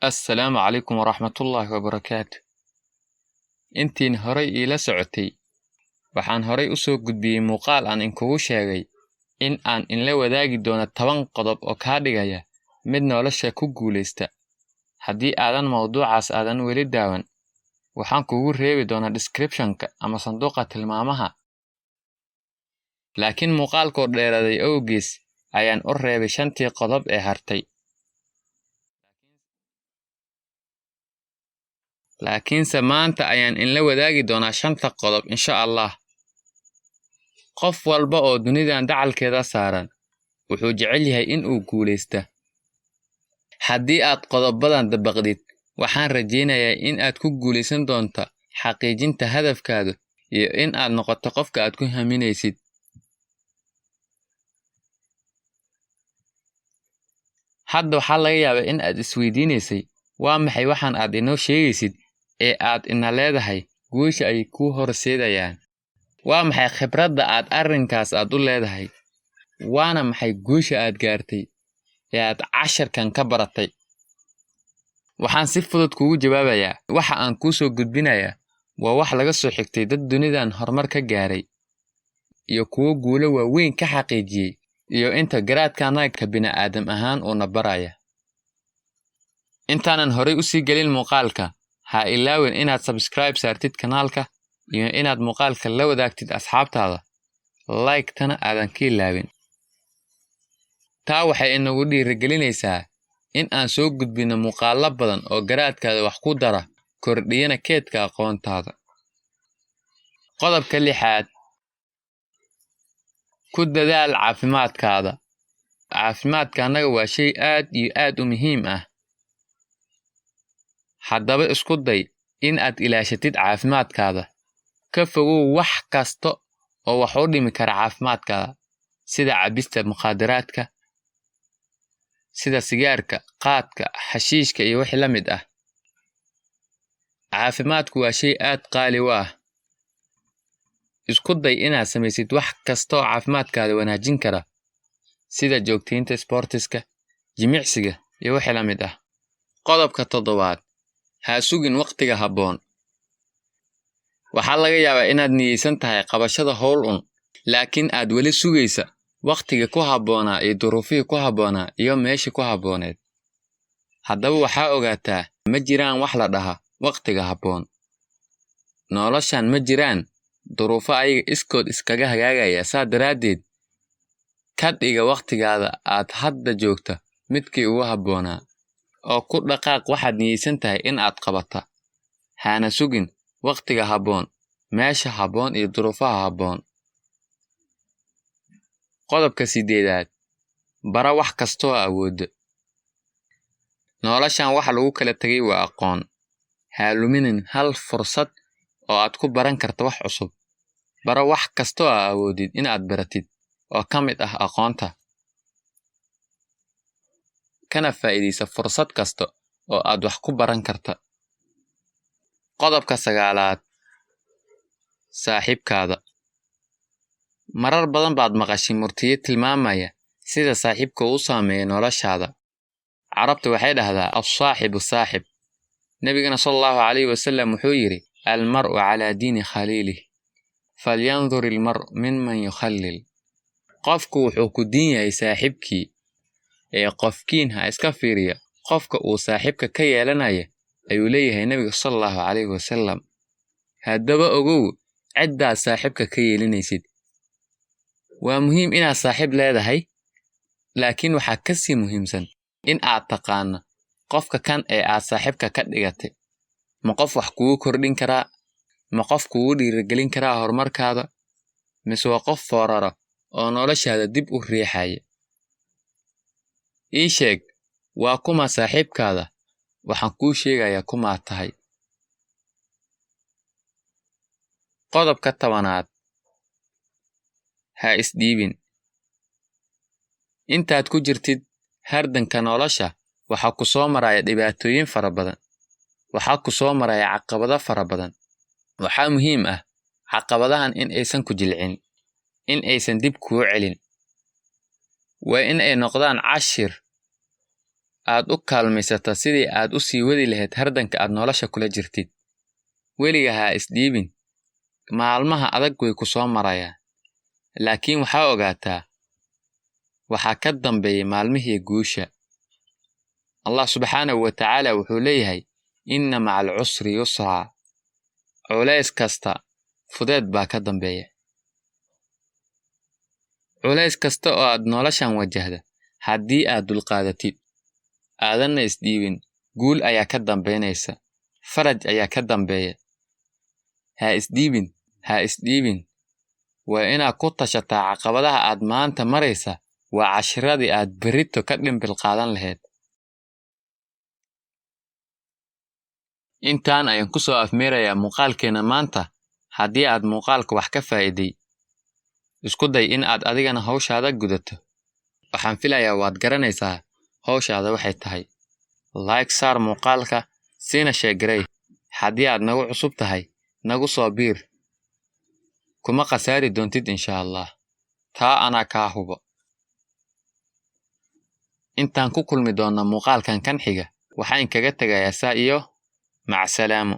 السلام عليكم ورحمة الله وبركاته. intiin horay iila socotay waxaan horay u soo gudbiyey muuqaal aan inkugu sheegay in aan inla wadaagi doono 10 qodob oo kaa dhigaya mid nolosha ku guuleysta. Haddii aadan mawduucaas aadan weli daawan, waxaan kugu reebi doonaa description-ka ama sanduuqa tilmaamaha. Laakiin muuqaalkoo dheeraday awgiis ayaan u reebay 5 qodob ee hartay. laakiinse maanta ayaan inla wadaagi doonaa 5 qodob insha Allah. Qof walba oo dunidan dacalkeeda saaran wuxuu jecel yahay in uu guuleysta. Haddii aad qodobadan dabaqdid, waxaan rajaynayaa in aad ku guuleysan doonto xaqiijinta hadafkaada iyo in aad noqoto qofka aad ku haminaysid. Hadda waxaa laga yaabaa in aad isweydiinaysay waa maxay waxaan aad inoo sheegaysid ee aad ina leedahay guusha ay ku horseedayaan. Waa maxay khibradda aad arrinkaas aad u leedahay? Waana maxay guusha aad gaartay ee aad casharkan ka baratay? Waxaan si fudud kugu jawaabayaa, waxa aan kuu soo gudbinayaa waa wax laga soo xigtay dad dunidan horumar ka gaaray iyo kuwo guulo waaweyn ka xaqiijiyey iyo inta garaadkaanaga bini'aadam ahaan una baraya. Intaanan horay u sii gelin muuqaalka, ha ilaawin inaad subscribe saartid kanaalka iyo inaad muuqaalka la wadaagtid asxaabtaada, like-tana aadan ka ilaawin. Taa waxay inagu dhiirigelinaysaa in aan soo gudbino muuqaalo badan oo garaadkaada wax ku dara, kordhiyana keedka aqoontaada. Qodobka 6, ku dadaal caafimaadkaada. Caafimaadkaanaga waa shay aad iyo aad u muhiim ah. Haddaba isku day in aad ilaashatid caafimaadkaada. Ka fogow wax kasta oo wax u dhimi kara caafimaadkaada, sida cabista mukhaadaraadka, sida sigaarka, qaadka, xashiishka iyo wixii la mid ah. Caafimaadku waa shay aad qaali u ah. Isku day inaad samaysid wax kasta oo caafimaadkaada wanaajin kara, sida joogtaynta sportiska, jimicsiga iyo wixii la mid ah. Qodobka 7, ha sugin waqtiga habboon. Waxaa laga yaabaa inaad niyeysan tahay qabashada hawl laakiin aad weli sugaysa waqtiga ku habboonaa iyo duruufihii ku habboonaa iyo meeshii ku habbooneed. Haddaba waxaa ogaataa ma jiraan wax la dhaha waqtiga habboon. Noloshan ma jiraan duruufo ayaga iskood iskaga hagaagaya. Saa daraaddeed, ka dhiga waqtigaada aad hadda joogta midkii ugu habboonaa oo ku dhaqaaq waxaad niyeysan tahay in aad qabata. Hana sugin waqtiga habboon, meesha habboon iyo duruufaha habboon. Qodobka 8, bara wax kastoo awoodda. Noloshan waxa lagu kala tagay waa aqoon. Ha luminin hal fursad oo aad ku baran karto wax cusub. Bara wax kastoo awoodid in aad baratid oo ka mid ah aqoonta. Kana faa'iidaysa fursad kasta oo aad wax ku baran karta. Qodobka 9, saaxiibkaada. Marar badan baad maqashay murtiye tilmaamaya sida saaxiibka uu saameeyo noloshaada. Carabtu waxay dhahdaa as-saaxibu saaxib. Nabigana sallallahu alayhi wasallam wuxuu yiri al-mar'u ala diini khaliilih falyanzur al-mar'u mimman yukhallil. Qofku wuxuu ku diin yahay saaxiibkii ee qofkiin ha iska fiiriya qofka uu saaxiibka ka yeelanaya, ayuu leeyahay nabiga sallallahu alayhi wasallam. Haddaba ogow ciddaad saaxiibka ka yeelinaysid. Waa muhiim inaad saaxiib leedahay, laakiin waxaa ka sii muhiimsan in aad taqaano qofka kan ee aad saaxiibka ka dhigatay. Ma qof wax kugu kordhin karaa? Ma qof kugu dhiirigelin karaa horumarkaada? Mise waa qof foorara oo noloshaada dib u riixaya? Ii sheeg, waa kuma saaxiibkaada? Waxaan kuu sheegayaa kuma tahay. Qodobka 10, ha isdhiibin. Intaad ku jirtid hardanka nolosha, waxaa ku soo maraya dhibaatooyin fara badan. Waxaa ku soo maraya caqabado fara badan. Waxaa muhiim ah caqabadahan in aysan ku jilcin, in aysan dib kuu celin. Waa in ay noqdaan cashir aad u kaalmaysata sidii aad u sii wadi lahayd hardanka aad nolosha kula jirtid. Weliga ha isdhiibin. Maalmaha adag way ku soo marayaan. Laakiin waxaa ogaataa waxaa ka dambeeyay maalmihii guusha. Allah subxaanahu wa tacaala wuxuu leeyahay inna macal cusri yusra. Culays kasta fudeed baa ka dambeeya. Culays kasta oo aad noloshan wajahda haddii aad dulqaadatid aadanna isdhiibin guul ayaa ka dambeynaysa. Faraj ayaa ka dambeeya. Ha isdhiibin. Waa inaad ku tashataa caqabadaha aad maanta maraysa waa cashiradii aad berrito ka dhimbil qaadan lahayd. Intaan ayaan ku soo afmeerayaa muuqaalkeena maanta. Haddii aad muuqaalka wax ka faa'iiday, isku day in aad adigana hawshaada gudato. Waxaan filayaa waad garanaysaa hawshaada waxay tahay. Like saar muuqaalka, siina sheegarey. Haddii aad nagu cusub tahay, nagu soo biir. Kuma khasaari doontid insha Allah. Taa anaa kaa hubo. Intaan ku kulmi doona muuqaalkan kan xiga, waxaan kaga tagayaa saa iyo mac salaamo.